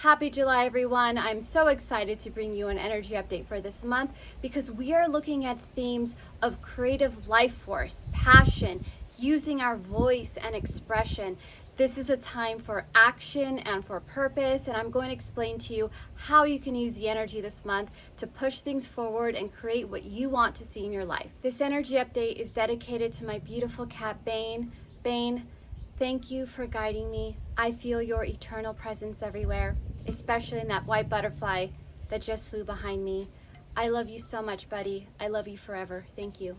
Happy July, everyone. I'm so excited to bring you an energy update for this month because we are looking at themes of creative life force, passion, using our voice and expression. This is a time for action and for purpose, and I'm going to explain to you how you can use the energy this month to push things forward and create what you want to see in your life. This energy update is dedicated to my beautiful cat, Bane. Bane, thank you for guiding me. I feel your eternal presence everywhere, especially in that white butterfly that just flew behind me. I love you so much, buddy. I love you forever. Thank you.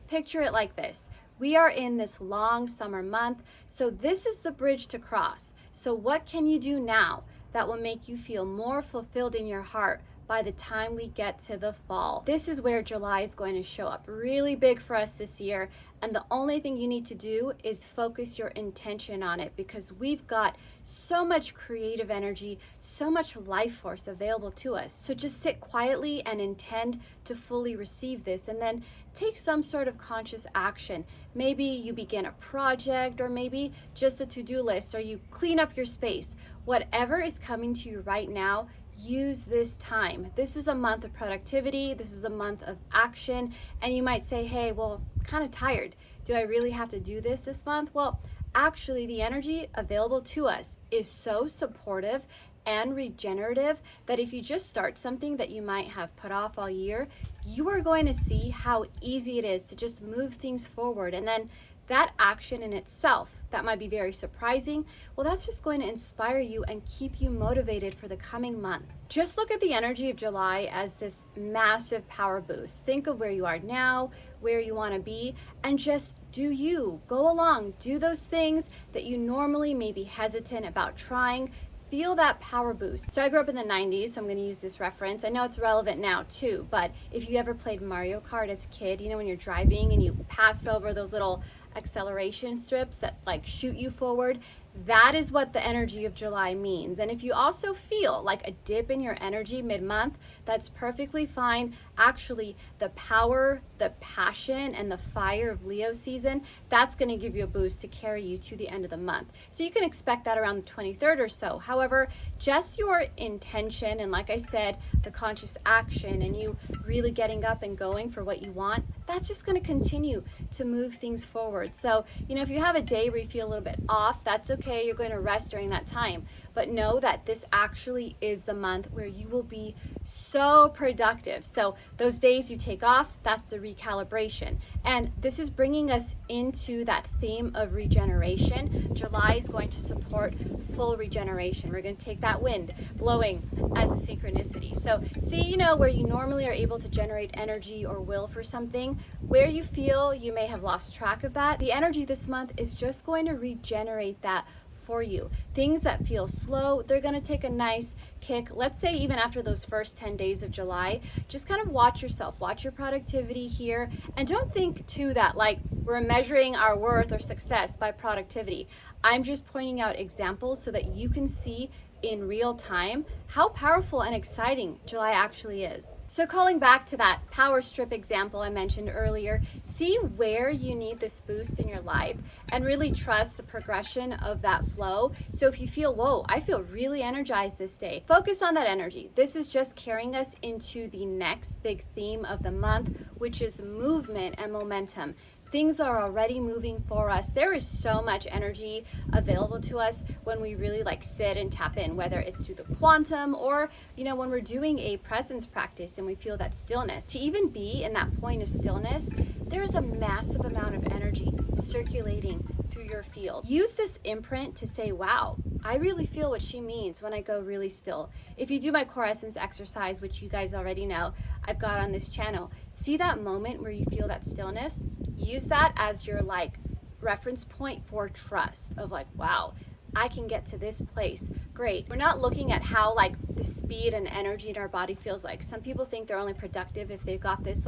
Picture it like this. We are in this long summer month, so this is the bridge to cross. So what can you do now that will make you feel more fulfilled in your heart by the time we get to the fall? This is where July is going to show up really big for us this year, and the only thing you need to do is focus your intention on it because we've got so much creative energy, so much life force available to us. So just sit quietly and intend to fully receive this, and then take some sort of conscious action. Maybe you begin a project, or maybe just a to-do list, or you clean up your space. Whatever is coming to you right now, use this time. This is a month of productivity. This is a month of action. And you might say, hey, well, I'm kind of tired. Do I really have to do this month? Well, actually, the energy available to us is so supportive and regenerative that if you just start something that you might have put off all year, you are going to see how easy it is to just move things forward. And then that action in itself, that might be very surprising, well, that's just going to inspire you and keep you motivated for the coming months. Just look at the energy of July as this massive power boost. Think of where you are now, where you want to be, and just do you. Go along, do those things that you normally may be hesitant about trying. Feel that power boost. So I grew up in the 90s, so I'm going to use this reference. I know it's relevant now too, but if you ever played Mario Kart as a kid, you know when you're driving and you pass over those little acceleration strips that like shoot you forward, that is what the energy of July means. And if you also feel like a dip in your energy mid-month, that's perfectly fine. Actually, the power, the passion, and the fire of Leo season, that's going to give you a boost to carry you to the end of the month. So you can expect that around the 23rd or so. However, just your intention and, like I said, the conscious action and you really getting up and going for what you want, that's just going to continue to move things forward. So, if you have a day where you feel a little bit off, that's okay. You're going to rest during that time. But know that this actually is the month where you will be so productive. So those days you take off, that's the recalibration. And this is bringing us into that theme of regeneration. July is going to support full regeneration. We're going to take that wind blowing as a synchronicity. So see, where you normally are able to generate energy or will for something, where you feel you may have lost track of that, the energy this month is just going to regenerate that for you. Things that feel slow, they're going to take a nice kick. Let's say even after those first 10 days of July, just kind of watch yourself, watch your productivity here, and don't think too that like we're measuring our worth or success by productivity. I'm just pointing out examples so that you can see in real time how powerful and exciting July actually is. So calling back to that power strip example I mentioned earlier, see where you need this boost in your life and really trust the progression of that flow. So if you feel, whoa, I feel really energized this day, focus on that energy. This is just carrying us into the next big theme of the month, which is movement and momentum. Things are already moving for us. There is so much energy available to us when we really sit and tap in, whether it's through the quantum or, when we're doing a presence practice and we feel that stillness. To even be in that point of stillness, there's a massive amount of energy circulating through your field. Use this imprint to say, wow, I really feel what she means when I go really still. If you do my core essence exercise, which you guys already know, I've got on this channel, see that moment where you feel that stillness, use that as your reference point for trust of wow, I can get to this place. Great. We're not looking at how the speed and energy in our body feels like. Some people think they're only productive if they've got this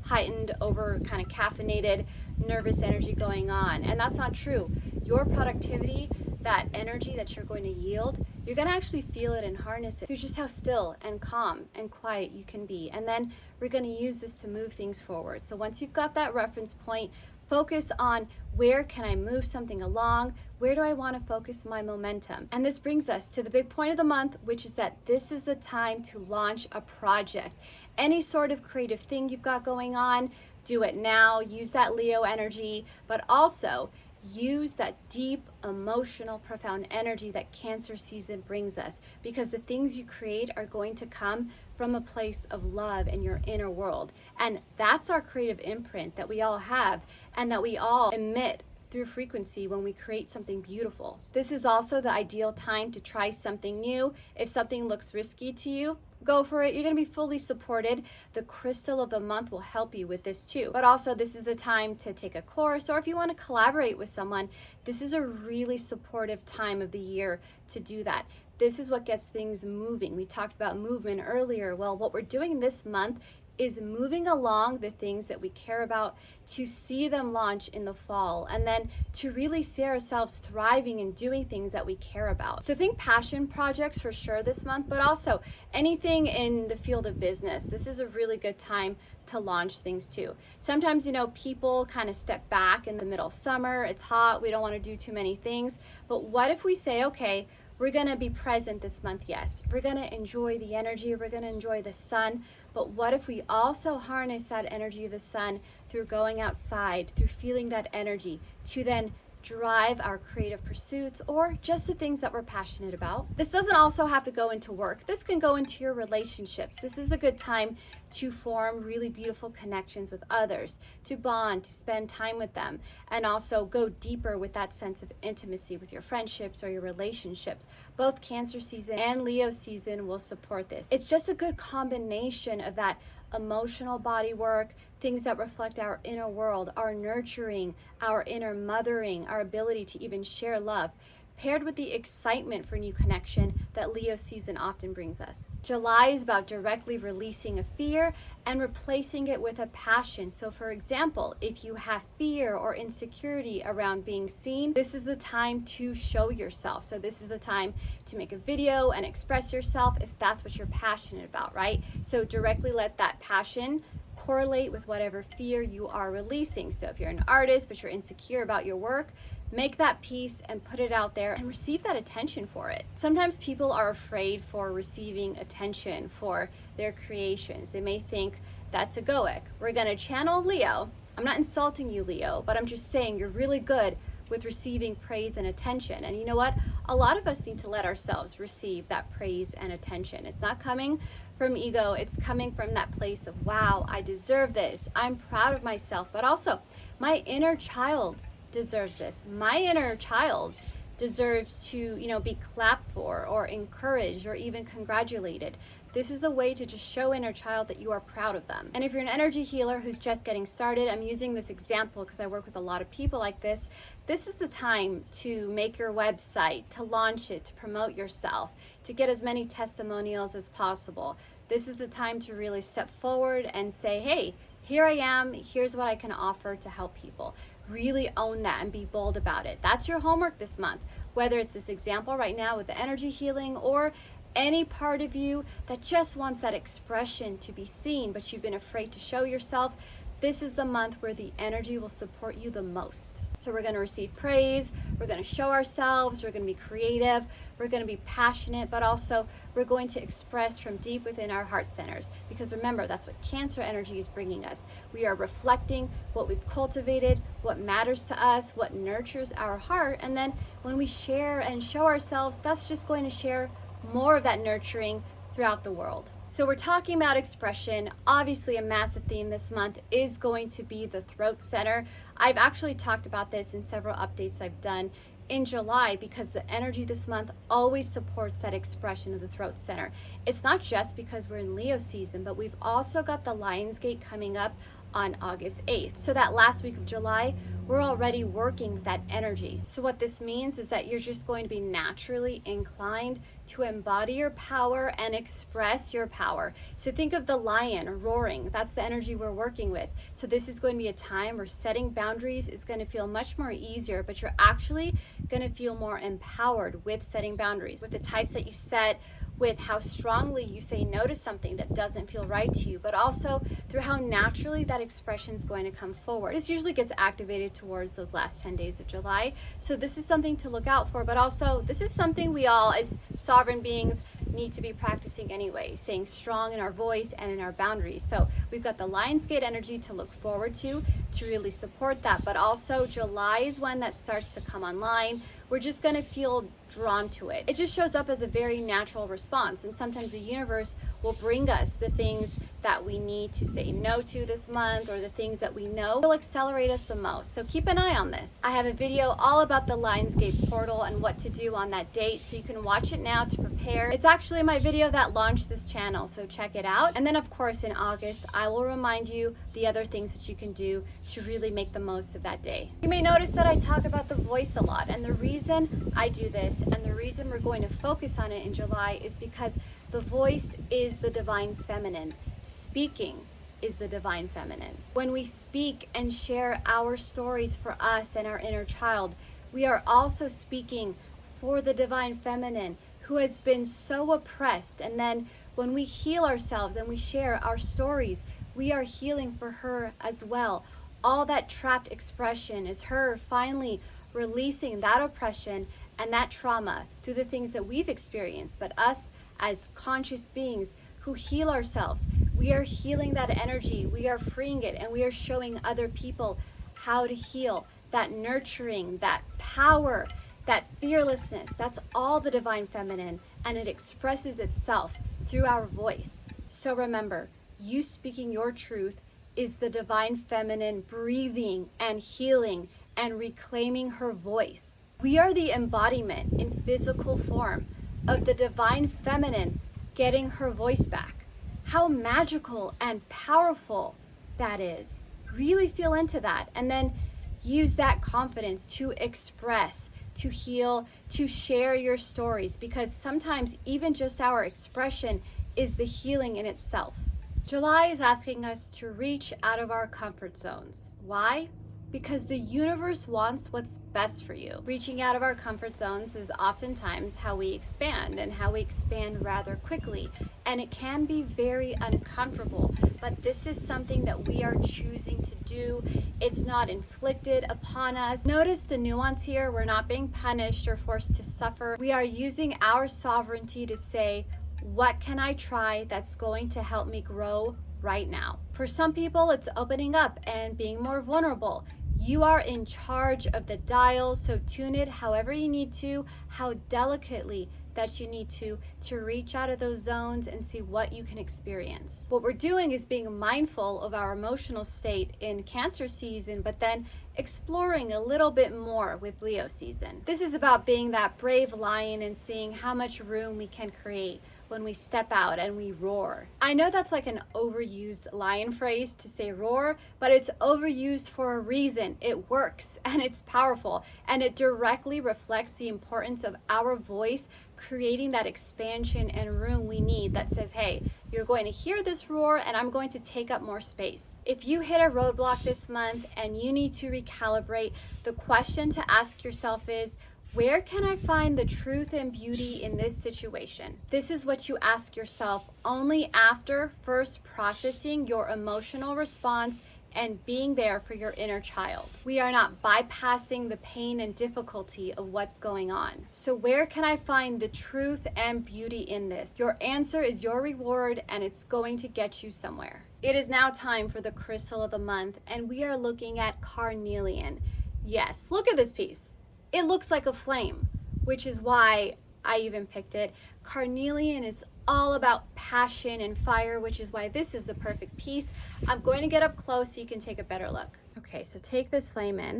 heightened, over kind of caffeinated, nervous energy going on. And that's not true. Your productivity, that energy that you're going to yield, you're going to actually feel it and harness it through just how still and calm and quiet you can be. And then we're going to use this to move things forward. So once you've got that reference point, Focus on where can I move something along? Where do I want to focus my momentum? And this brings us to the big point of the month, which is that this is the time to launch a project. Any sort of creative thing you've got going on, do it now. Use that Leo energy, but also use that deep, emotional, profound energy that Cancer season brings us, because the things you create are going to come from a place of love in your inner world. And that's our creative imprint that we all have and that we all emit through frequency when we create something beautiful. This is also the ideal time to try something new. If something looks risky to you, go for it. You're going to be fully supported. The crystal of the month will help you with this too. But also, this is the time to take a course, or if you want to collaborate with someone, this is a really supportive time of the year to do that. This is what gets things moving. We talked about movement earlier. Well, what we're doing this month is moving along the things that we care about to see them launch in the fall, and then to really see ourselves thriving and doing things that we care about. So think passion projects for sure this month, but also anything in the field of business. This is a really good time to launch things too. Sometimes, people kind of step back in the middle of summer. It's hot. We don't want to do too many things. But what if we say, okay, we're going to be present this month, yes. We're going to enjoy the energy. We're going to enjoy the sun. But what if we also harness that energy of the sun through going outside, through feeling that energy to then drive our creative pursuits or just the things that we're passionate about? This doesn't also have to go into work. This can go into your relationships. This is a good time to form really beautiful connections with others, to bond, to spend time with them, and also go deeper with that sense of intimacy with your friendships or your relationships. Both Cancer season and Leo season will support this. It's just a good combination of that emotional body work, things that reflect our inner world, our nurturing, our inner mothering, our ability to even share love, paired with the excitement for new connection that Leo season often brings us. July is about directly releasing a fear and replacing it with a passion. So for example, if you have fear or insecurity around being seen, this is the time to show yourself. So this is the time to make a video and express yourself if that's what you're passionate about, right? So directly let that passion correlate with whatever fear you are releasing. So if you're an artist but you're insecure about your work, make that piece and put it out there and receive that attention for it. Sometimes people are afraid for receiving attention for their creations. They may think that's egoic. We're gonna channel Leo. I'm not insulting you, Leo, but I'm just saying you're really good with receiving praise and attention. And you know what? A lot of us need to let ourselves receive that praise and attention. It's not coming from ego. It's coming from that place of, wow, I deserve this. I'm proud of myself, but also my inner child deserves this. My inner child deserves to, be clapped for or encouraged or even congratulated. This is a way to just show inner child that you are proud of them. And if you're an energy healer who's just getting started, I'm using this example because I work with a lot of people like this. This is the time to make your website, to launch it, to promote yourself, to get as many testimonials as possible. This is the time to really step forward and say, hey, here I am, here's what I can offer to help people. Really own that and be bold about it. That's your homework this month. Whether it's this example right now with the energy healing or any part of you that just wants that expression to be seen, but you've been afraid to show yourself, this is the month where the energy will support you the most. So we're going to receive praise, we're going to show ourselves, we're going to be creative, we're going to be passionate, but also we're going to express from deep within our heart centers. Because remember, that's what Cancer energy is bringing us. We are reflecting what we've cultivated, what matters to us, what nurtures our heart. And then when we share and show ourselves, that's just going to share more of that nurturing throughout the world. So we're talking about expression. Obviously, a massive theme this month is going to be the throat center. I've actually talked about this in several updates I've done in July because the energy this month always supports that expression of the throat center. It's not just because we're in Leo season, but we've also got the Lion's Gate coming up on August 8th. So that last week of July, we're already working with that energy. So what this means is that you're just going to be naturally inclined to embody your power and express your power. So think of the lion roaring. That's the energy we're working with. So this is going to be a time where setting boundaries is going to feel much more easier, but you're actually going to feel more empowered with setting boundaries, with the types that you set, with how strongly you say no to something that doesn't feel right to you, but also through how naturally that expression is going to come forward. This usually gets activated towards those last 10 days of July. So this is something to look out for, but also this is something we all as sovereign beings need to be practicing anyway, staying strong in our voice and in our boundaries. So we've got the Lionsgate energy to look forward to really support that, but also July is when that starts to come online. We're just going to feel drawn to it. It just shows up as a very natural response, and sometimes the universe will bring us the things that we need to say no to this month, or the things that we know will accelerate us the most. So keep an eye on this. I have a video all about the Lionsgate portal and what to do on that date, so you can watch it now to prepare. It's actually my video that launched this channel, so check it out. And then of course in August, I will remind you the other things that you can do to really make the most of that day. You may notice that I talk about the voice a lot, and the reason I do this and the reason we're going to focus on it in July is because the voice is the divine feminine. Speaking is the divine feminine. When we speak and share our stories for us and our inner child, we are also speaking for the divine feminine who has been so oppressed. And then when we heal ourselves and we share our stories, we are healing for her as well. All that trapped expression is her finally releasing that oppression and that trauma through the things that we've experienced. But us as conscious beings who heal ourselves, we are healing that energy, we are freeing it, and we are showing other people how to heal. That nurturing, that power, that fearlessness, that's all the divine feminine, and it expresses itself through our voice. So remember, you speaking your truth is the divine feminine breathing and healing and reclaiming her voice. We are the embodiment in physical form of the divine feminine getting her voice back. How magical and powerful that is. Really feel into that, and then use that confidence to express, to heal, to share your stories, because sometimes even just our expression is the healing in itself. July is asking us to reach out of our comfort zones. Why? Because the universe wants what's best for you. Reaching out of our comfort zones is oftentimes how we expand, and how we expand rather quickly. And it can be very uncomfortable, but this is something that we are choosing to do. It's not inflicted upon us. Notice the nuance here. We're not being punished or forced to suffer. We are using our sovereignty to say, what can I try that's going to help me grow right now? For some people, it's opening up and being more vulnerable. You are in charge of the dial, so tune it however you need to, how delicately that you need to reach out of those zones and see what you can experience. What we're doing is being mindful of our emotional state in Cancer season, but then exploring a little bit more with Leo season. This is about being that brave lion and seeing how much room we can create when we step out and we roar. I know that's like an overused lion phrase to say roar, but it's overused for a reason. It works and it's powerful, and it directly reflects the importance of our voice creating that expansion and room we need that says, hey, you're going to hear this roar and I'm going to take up more space. If you hit a roadblock this month and you need to recalibrate, the question to ask yourself is, where can I find the truth and beauty in this situation? This is what you ask yourself only after first processing your emotional response and being there for your inner child. We are not bypassing the pain and difficulty of what's going on. So where can I find the truth and beauty in this? Your answer is your reward, and it's going to get you somewhere. It is now time for the crystal of the month, and we are looking at carnelian. Yes, look at this piece. It looks like a flame, which is why I even picked it. Carnelian is all about passion and fire, which is why this is the perfect piece. I'm going to get up close so you can take a better look. Okay, so take this flame in.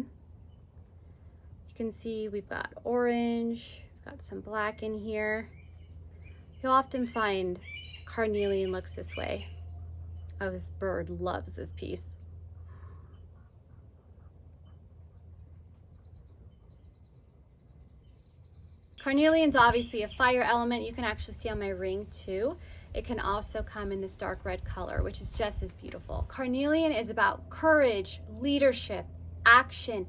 You can see we've got orange, we've got some black in here. You'll often find carnelian looks this way. Oh, this bird loves this piece. Carnelian's obviously a fire element. You can actually see on my ring too. It can also come in this dark red color, which is just as beautiful. Carnelian is about courage, leadership, action,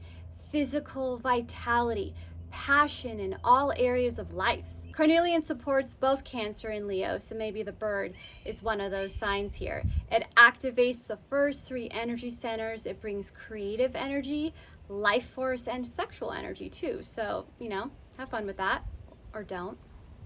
physical vitality, passion in all areas of life. Carnelian supports both Cancer and Leo, so maybe the bird is one of those signs here. It activates the first three energy centers. It brings creative energy, life force, and sexual energy too. So, have fun with that, or don't.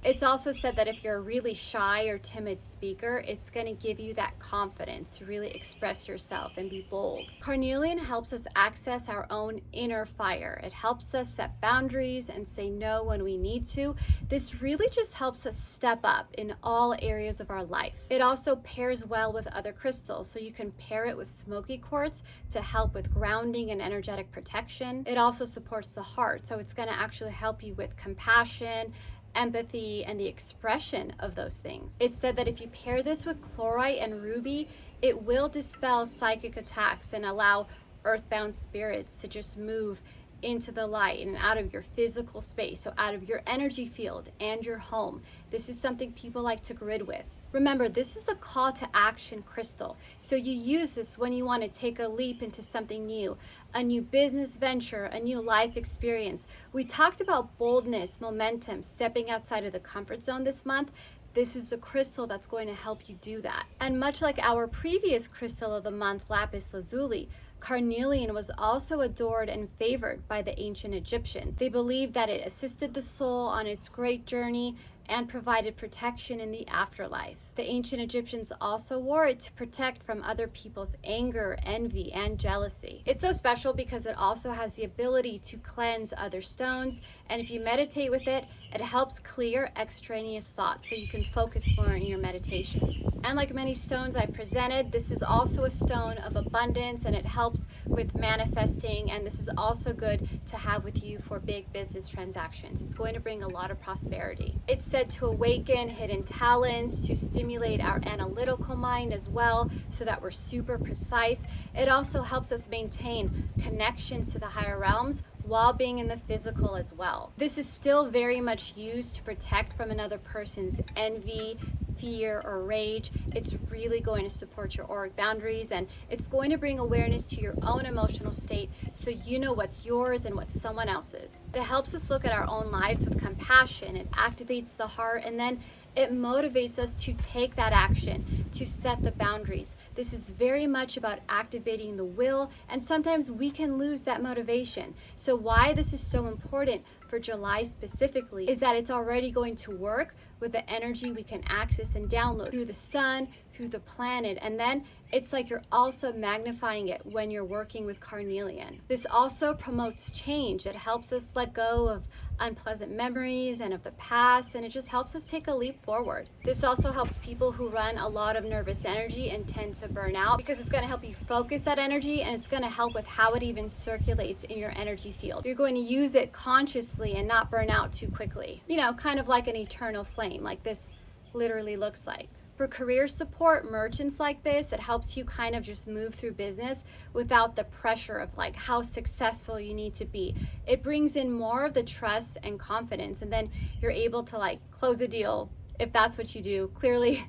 It's also said that if you're a really shy or timid speaker, it's going to give you that confidence to really express yourself and be bold. Carnelian helps us access our own inner fire. It helps us set boundaries and say no when we need to. This really just helps us step up in all areas of our life. It also pairs well with other crystals, so you can pair it with smoky quartz to help with grounding and energetic protection. It also supports the heart, so it's going to actually help you with compassion, empathy, and the expression of those things. It's said that if you pair this with chlorite and ruby, it will dispel psychic attacks and allow earthbound spirits to just move into the light and out of your physical space, so out of your energy field and your home. This is something people like to grid with. Remember, this is a call to action crystal, so you use this when you want to take a leap into something new, a new business venture, a new life experience. We talked about boldness, momentum, stepping outside of the comfort zone this month. This is the crystal that's going to help you do that. And much like our previous crystal of the month, lapis lazuli, carnelian was also adored and favored by the ancient Egyptians. They believed that it assisted the soul on its great journey and provided protection in the afterlife. The ancient Egyptians also wore it to protect from other people's anger, envy, and jealousy. It's so special because it also has the ability to cleanse other stones, and if you meditate with it, it helps clear extraneous thoughts so you can focus more in your meditations. And like many stones I presented, this is also a stone of abundance, and it helps with manifesting, and this is also good to have with you for big business transactions. It's going to bring a lot of prosperity. It's said to awaken hidden talents, to stimulate our analytical mind as well, so that we're super precise. It also helps us maintain connections to the higher realms while being in the physical as well. This is still very much used to protect from another person's envy, fear, or rage. It's really going to support your auric boundaries, and it's going to bring awareness to your own emotional state so you know what's yours and what's someone else's. It helps us look at our own lives with compassion. It activates the heart, and then it motivates us to take that action, to set the boundaries. This is very much about activating the will, and sometimes we can lose that motivation. So why this is so important for July specifically is that it's already going to work with the energy we can access and download through the sun, through the planet, and then it's like you're also magnifying it when you're working with carnelian. This also promotes change. It helps us let go of unpleasant memories and of the past, and it just helps us take a leap forward. This also helps people who run a lot of nervous energy and tend to burn out, because it's going to help you focus that energy, and it's going to help with how it even circulates in your energy field. You're going to use it consciously and not burn out too quickly. Kind of like an eternal flame, like this literally looks like. For career support, merchants like this, it helps you kind of just move through business without the pressure of like how successful you need to be. It brings in more of the trust and confidence, and then you're able to like close a deal if that's what you do. Clearly,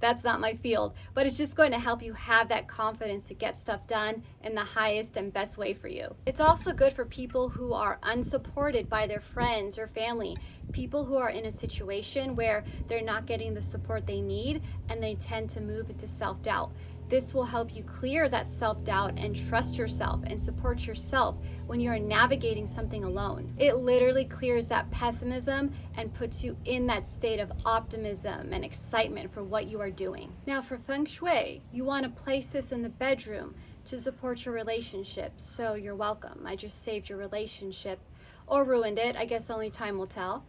that's not my field, but it's just going to help you have that confidence to get stuff done in the highest and best way for you. It's also good for people who are unsupported by their friends or family, people who are in a situation where they're not getting the support they need and they tend to move into self-doubt. This will help you clear that self-doubt and trust yourself and support yourself when you are navigating something alone. It literally clears that pessimism and puts you in that state of optimism and excitement for what you are doing. Now for feng shui, you want to place this in the bedroom to support your relationship, so you're welcome. I just saved your relationship or ruined it. I guess only time will tell.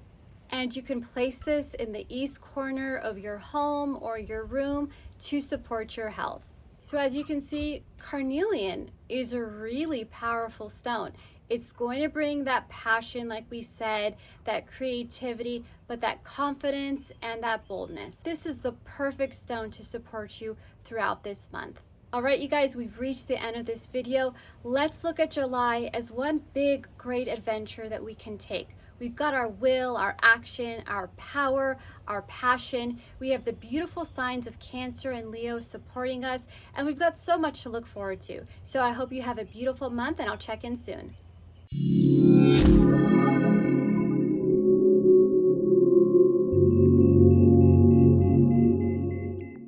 And you can place this in the east corner of your home or your room to support your health. So as you can see, carnelian is a really powerful stone. It's going to bring that passion, like we said, that creativity, but that confidence and that boldness. This is the perfect stone to support you throughout this month. All right, you guys, we've reached the end of this video. Let's look at July as one big, great adventure that we can take. We've got our will, our action, our power, our passion. We have the beautiful signs of Cancer and Leo supporting us, and we've got so much to look forward to. So I hope you have a beautiful month, and I'll check in soon.